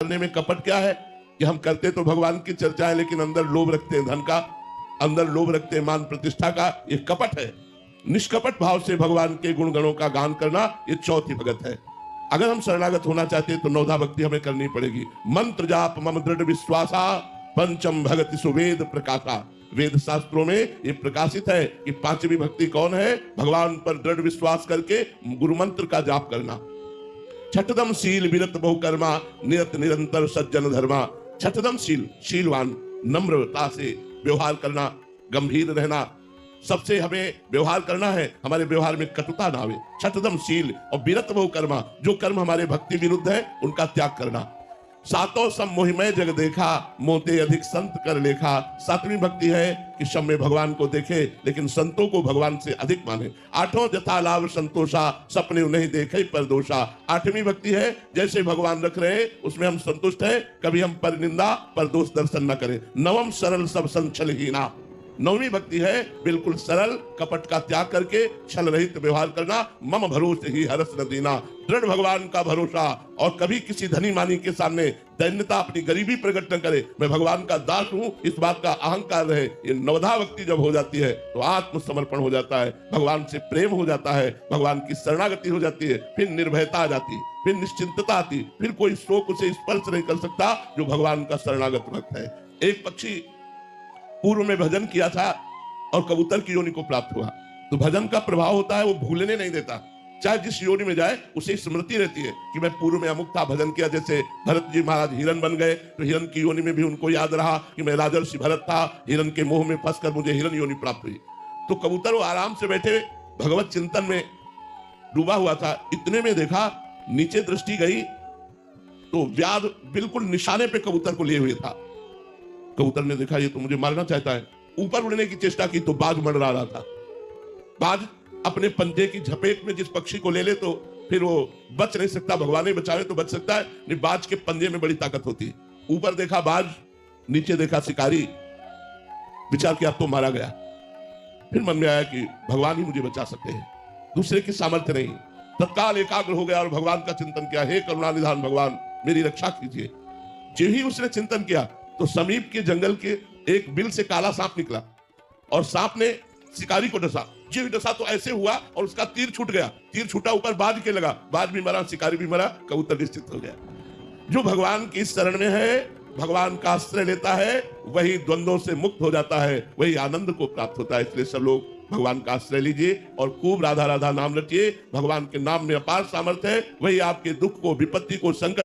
करने में कपट क्या है कि हम करते तो भगवान की चर्चा है, लेकिन अंदर लोभ रखते हैं धन का, अंदर लोभ रखते हैं मान प्रतिष्ठा का। ये कपट है। निष्कपट भाव से भगवान के गुण गणों का गान करना, ये चौथी भगत है। अगर हम शरणागत होना चाहते हैं तो नौधा भक्ति हमें करनी पड़ेगी। मंत्र जाप मम दृढ़ विश्वासा, पंचम भगति सुवेद प्रकाशा। वेद शास्त्रों में ये प्रकाशित है कि पांचवी भक्ति कौन है? भगवान पर दृढ़ विश्वास करके गुरु मंत्र का जाप करना। छठदम शील विरत बहुकर्मा, निरत निरंतर सज्जन धर्मा। छठदम शील, शीलवान, नम्रता से व्यवहार करना, गंभीर रहना, सबसे हमें व्यवहार करना है, हमारे व्यवहार में कटुता ना आवे। छठदम शील और विरत बहुकर्मा, जो कर्म हमारे भक्ति विरुद्ध है उनका त्याग करना। सातों सम मोहिमय जग देखा, मोते अधिक संत कर लेखा। सातवीं भक्ति है कि सब में भगवान को देखे लेकिन संतों को भगवान से अधिक माने। आठों जथा लाभ संतोषा, सपने नहीं देखे पर दोषा। आठवीं भक्ति है जैसे भगवान रख रहे उसमें हम संतुष्ट है, कभी हम पर निंदा पर दोष दर्शन न करें। नवम सरल सब संचलहीना। नौवीं भक्ति है बिल्कुल सरल, कपट का त्याग करके छल रहित व्यवहार करना। मम भरोसे ही हरस न देना, दृढ़ भगवान का भरोसा, और कभी किसी धनी मानी के सामने दैन्यता अपनी गरीबी प्रकट न करे। मैं भगवान का दास हूं, इस बात का अहंकार रहे। ये नवधा भक्ति जब हो जाती है तो आत्मसमर्पण हो जाता है, भगवान से प्रेम हो जाता है, भगवान की शरणागति हो जाती है, फिर निर्भयता आ जाती, फिर निश्चिंतता आती, फिर कोई शोक उसे स्पर्श नहीं कर सकता जो भगवान का शरणागत भक्त है। एक पक्षी पूर्व में भजन किया था और कबूतर की योनि को प्राप्त हुआ। तो भजन का प्रभाव होता है, वो भूलने नहीं देता। चाहे जिस योनि में जाए उसे स्मृति रहती है कि मैं पूर्व में अमुक था, भजन किया। जैसे भरत जी महाराज हिरन बन गए तो हिरन की योनि में भी उनको याद रहा कि मैं राजर्षि भरत था, हिरन के मोह में फंसकर मुझे हिरन योनि प्राप्त हुई। तो कबूतर वो आराम से बैठे भगवत चिंतन में डूबा हुआ था। इतने में देखा नीचे दृष्टि गई तो व्याध बिल्कुल निशाने पे कबूतर को लिए हुए था। कबूतर ने देखा ये तो मुझे मारना चाहता है, ऊपर उड़ने की चेष्टा की तो बाज मंडरा रहा था। बाज अपने पंजे की झपेट में जिस पक्षी को ले ले तो फिर वो बच नहीं सकता, भगवान ही बचावे तो बच सकता है, नहीं बाज के पंजे में बड़ी ताकत होती है। ऊपर देखा बाज, नीचे देखा शिकारी, विचार किया अब तो मारा गया। फिर मन में आया कि भगवान ही मुझे बचा सकते हैं, दूसरे की सामर्थ्य नहीं। तत्काल एकाग्र हो गया और भगवान का चिंतन किया, हे करुणानिधान भगवान मेरी रक्षा कीजिए। जो ही उसने चिंतन किया तो समीप के जंगल के एक बिल से काला सांप निकला और सांप ने शिकारी को डसा। जो डसा तो ऐसे हुआ और उसका तीर छूट गया। तीर छूटा ऊपर बाज के लगा, बाज भी मरा, शिकारी भी मरा, कबूतर निश्चित हो गया। जो भगवान की शरण में है, भगवान का आश्रय लेता है, वही द्वंद्वों से मुक्त हो जाता है, वही आनंद को प्राप्त होता है। इसलिए सब लोग भगवान का आश्रय लीजिए और खूब राधा राधा नाम रटिए। भगवान के नाम में अपार सामर्थ्य है, वही आपके दुख को, विपत्ति को, संकट